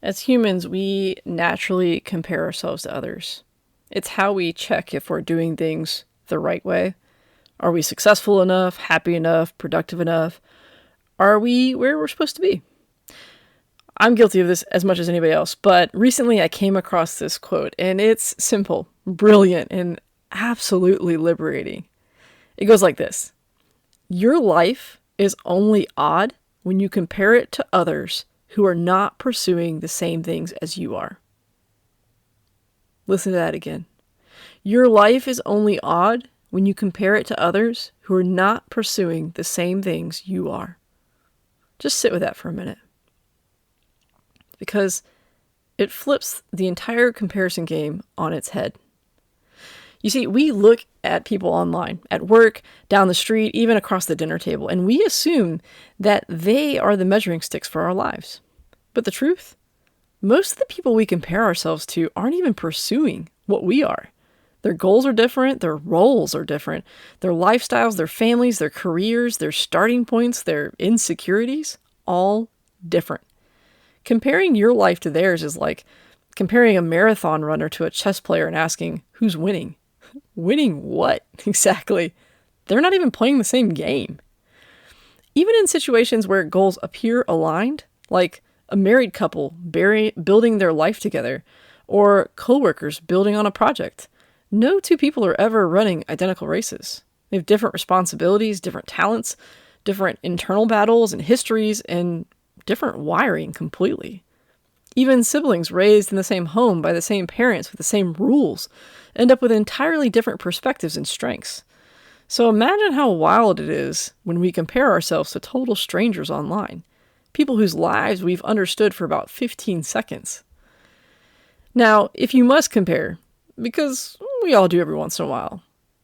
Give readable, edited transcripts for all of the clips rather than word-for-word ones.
As humans, we naturally compare ourselves to others. It's how we check if we're doing things the right way. Are we successful enough, happy enough, productive enough? Are we where we're supposed to be? I'm guilty of this as much as anybody else, but recently I came across this quote, and it's simple, brilliant, and absolutely liberating. It goes like this: Your life is only odd when you compare it to others who are not pursuing the same things as you are. Listen to that again. Your life is only odd when you compare it to others who are not pursuing the same things you are. Just sit with that for a minute. Because it flips the entire comparison game on its head. You see, we look at people online, at work, down the street, even across the dinner table, and we assume that they are the measuring sticks for our lives. But the truth? Most of the people we compare ourselves to aren't even pursuing what we are. Their goals are different, their roles are different, their lifestyles, their families, their careers, their starting points, their insecurities, all different. Comparing your life to theirs is like comparing a marathon runner to a chess player and asking, who's winning? Winning what, exactly? They're not even playing the same game. Even in situations where goals appear aligned, like a married couple building their life together, or coworkers building on a project, no two people are ever running identical races. They have different responsibilities, different talents, different internal battles and histories, and different wiring completely. Even siblings raised in the same home by the same parents with the same rules end up with entirely different perspectives and strengths. So imagine how wild it is when we compare ourselves to total strangers online, people whose lives we've understood for about 15 seconds. Now, if you must compare, because we all do every once in a while,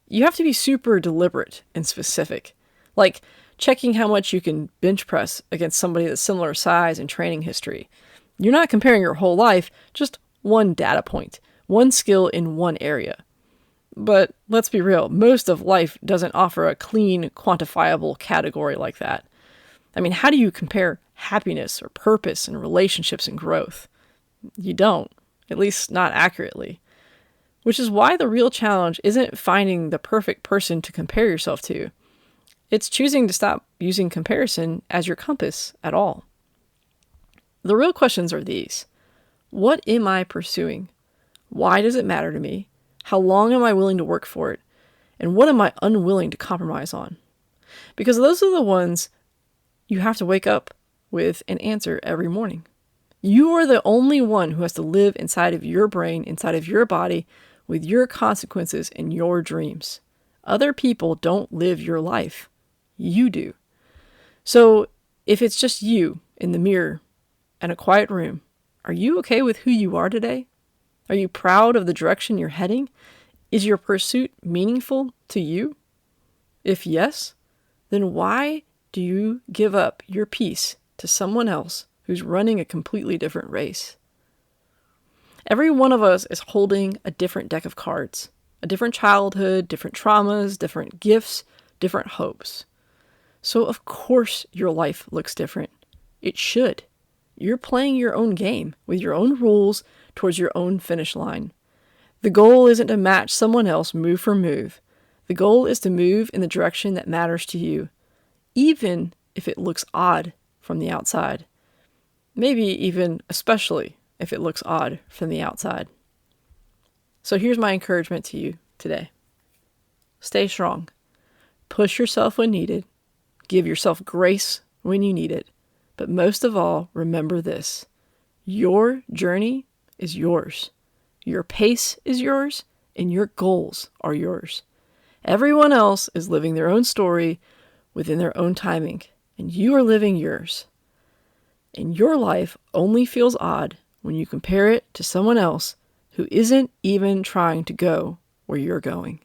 you have to be super deliberate and specific, like checking how much you can bench press against somebody that's similar size and training history. You're not comparing your whole life, just one data point, one skill in one area. But let's be real, most of life doesn't offer a clean, quantifiable category like that. I mean, how do you compare happiness or purpose and relationships and growth? You don't, at least not accurately. Which is why the real challenge isn't finding the perfect person to compare yourself to. It's choosing to stop using comparison as your compass at all. The real questions are these. What am I pursuing? Why does it matter to me? How long am I willing to work for it? And what am I unwilling to compromise on? Because those are the ones you have to wake up with and answer every morning. You are the only one who has to live inside of your brain, inside of your body, with your consequences and your dreams. Other people don't live your life. You do. So if it's just you in the mirror and a quiet room, are you okay with who you are today? Are you proud of the direction you're heading? Is your pursuit meaningful to you? If yes, then why do you give up your peace to someone else who's running a completely different race? Every one of us is holding a different deck of cards, a different childhood, different traumas, different gifts, different hopes. So of course your life looks different. It should. You're playing your own game with your own rules towards your own finish line. The goal isn't to match someone else move for move. The goal is to move in the direction that matters to you, even if it looks odd from the outside. Maybe even especially if it looks odd from the outside. So here's my encouragement to you today. Stay strong. Push yourself when needed. Give yourself grace when you need it. But most of all, remember this. Your journey is yours. Your pace is yours, and your goals are yours. Everyone else is living their own story within their own timing, and you are living yours. And your life only feels odd when you compare it to someone else who isn't even trying to go where you're going.